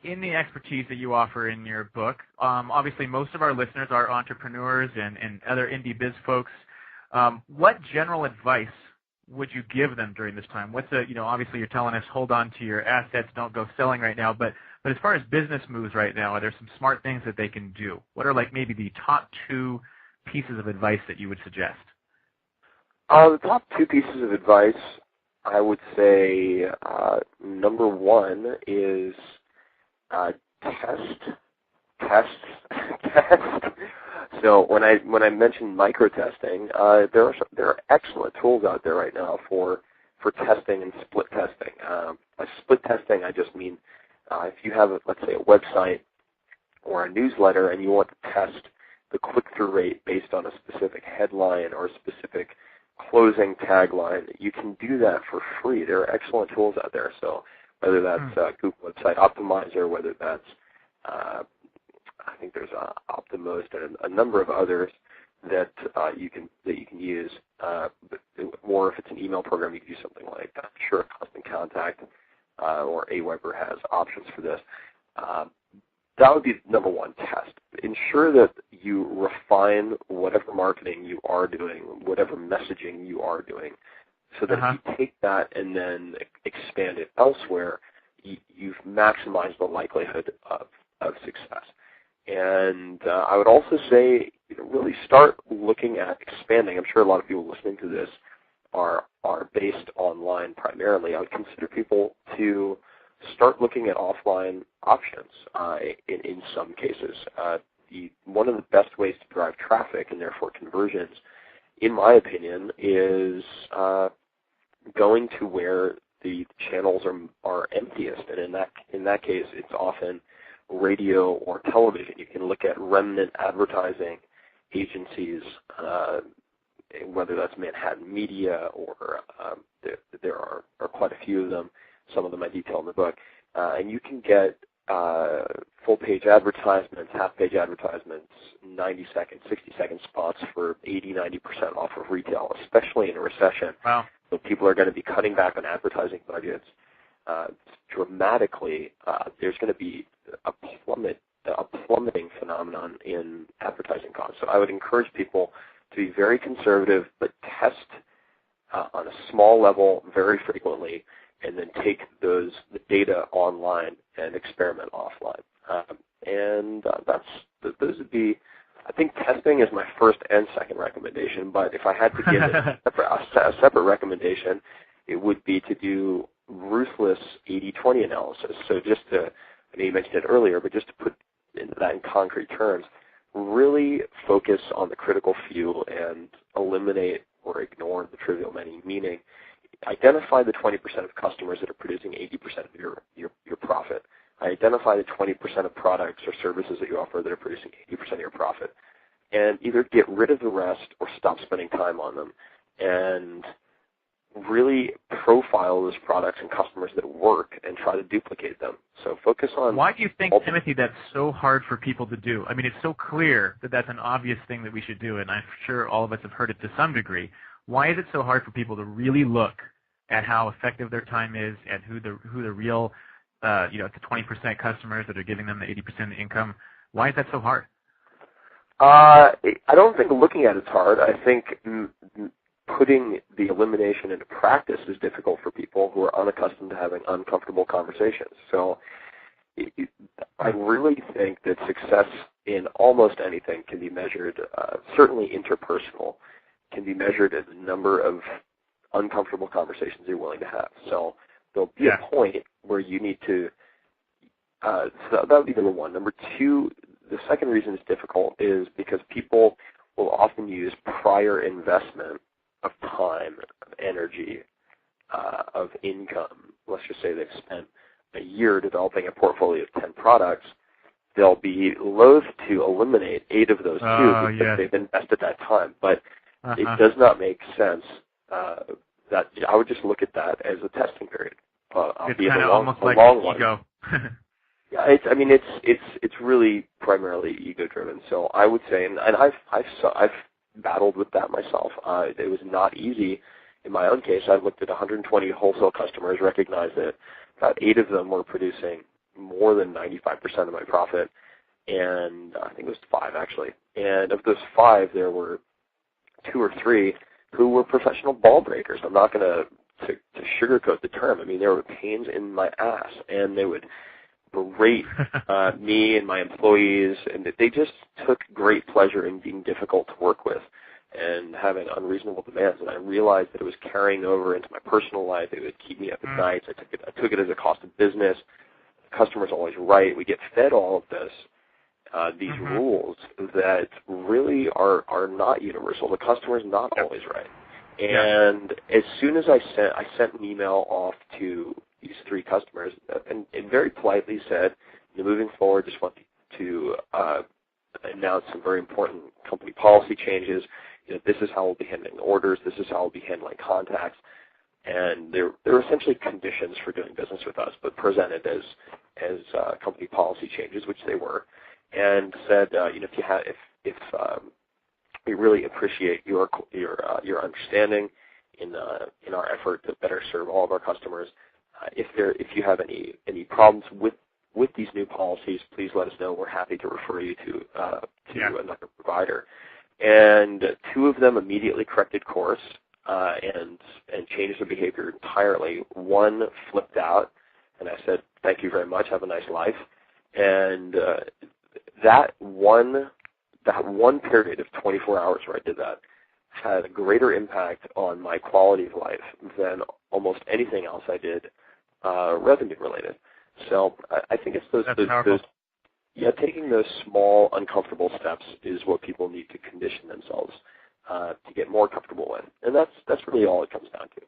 in the expertise that you offer in your book, obviously most of our listeners are entrepreneurs and other indie biz folks. What general advice would you give them during this time? Obviously you're telling us hold on to your assets, don't go selling right now, but as far as business moves right now, are there some smart things that they can do? What are maybe the top 2 pieces of advice that you would suggest? The top 2 pieces of advice, I would say, number 1 is test. So when I mentioned micro-testing, there are excellent tools out there right now for testing and split testing. By split testing, I just mean if you have, let's say, a website or a newsletter and you want to test the click-through rate based on a specific headline or a specific closing tagline, you can do that for free. There are excellent tools out there. So whether that's Google Website Optimizer, whether that's I think there's Optimost and a number of others that you can use. Or if it's an email program, you can do something like Sure Constant Contact or Aweber has options for this. That would be number 1, test. Ensure that you refine whatever marketing you are doing, whatever messaging you are doing, so that if you take that and then expand it elsewhere, you've maximized the likelihood of success. And I would also say, really start looking at expanding. I'm sure a lot of people listening to this are based online primarily. I would consider people to start looking at offline options in some cases. One of the best ways to drive traffic and therefore conversions, in my opinion, is going to where the channels are emptiest, and in that case, it's often radio or television. You can look at remnant advertising agencies, whether that's Manhattan Media or there are quite a few of them. Some of them I detail in the book, and you can get full-page advertisements, half-page advertisements, 90-second, 60-second spots for 80-90% off of retail, especially in a recession. Wow. So people are going to be cutting back on advertising budgets dramatically. There's going to be a plummeting phenomenon in advertising costs. So I would encourage people to be very conservative, but test on a small level very frequently, and then take the data online and experiment offline. Those would be, I think testing is my first and second recommendation, but if I had to give a separate recommendation, it would be to do ruthless 80-20 analysis. So just to, I know you mentioned it earlier, but just to put that in concrete terms, really focus on the critical few and eliminate or ignore the trivial many, meaning identify the 20% of customers that are producing 80% of your profit. Identify the 20% of products or services that you offer that are producing 80% of your profit. And either get rid of the rest or stop spending time on them. And really profile those products and customers that work and try to duplicate them. So focus on... Why do you think, Timothy, that's so hard for people to do? I mean, it's so clear that that's an obvious thing that we should do, and I'm sure all of us have heard it to some degree. Why is it so hard for people to really look at how effective their time is and who the real, the 20% customers that are giving them the 80% income? Why is that so hard? I don't think looking at it's hard. I think putting the elimination into practice is difficult for people who are unaccustomed to having uncomfortable conversations. So I really think that success in almost anything can be measured, certainly interpersonal, can be measured as the number of uncomfortable conversations you're willing to have. So there'll be a point where you need to, so that would be number one. Number two, the second reason it's difficult is because people will often use prior investment of time, of energy, of income. Let's just say they've spent a year developing a portfolio of 10 products. They'll be loath to eliminate 8 of those because they've invested that time. But it does not make sense that I would just look at that as a testing period. It's kind of almost like ego. Yeah, it's really primarily ego-driven. So I would say, and I've battled with that myself. It was not easy. In my own case, I looked at 120 wholesale customers, recognized that about 8 of them were producing more than 95% of my profit, and I think it was 5 actually. And of those 5, there were 2 or 3 who were professional ball breakers. I'm not going to sugarcoat the term. I mean, they were pains in my ass, and they would berate me and my employees, and they just took great pleasure in being difficult to work with and having unreasonable demands. And I realized that it was carrying over into my personal life. It would keep me up at night. I took it as a cost of business. The customer's always right. We get fed all of this, these rules that really are not universal. The customer's not always right. And as soon as I sent an email off to these 3 customers and very politely said, moving forward, just want to announce some very important company policy changes. This is how we'll be handling orders. This is how we'll be handling contacts. And they're essentially conditions for doing business with us, but presented as company policy changes, which they were, and said, if we really appreciate your understanding in our effort to better serve all of our customers. If you have any problems with these new policies, please let us know. We're happy to refer you to another provider. And 2 of them immediately corrected course and changed their behavior entirely. 1 flipped out, and I said, "Thank you very much. Have a nice life." And that one period of 24 hours where I did that had a greater impact on my quality of life than almost anything else I did revenue related. So I think it's those taking those small, uncomfortable steps is what people need to condition themselves to get more comfortable with. And that's really all it comes down to.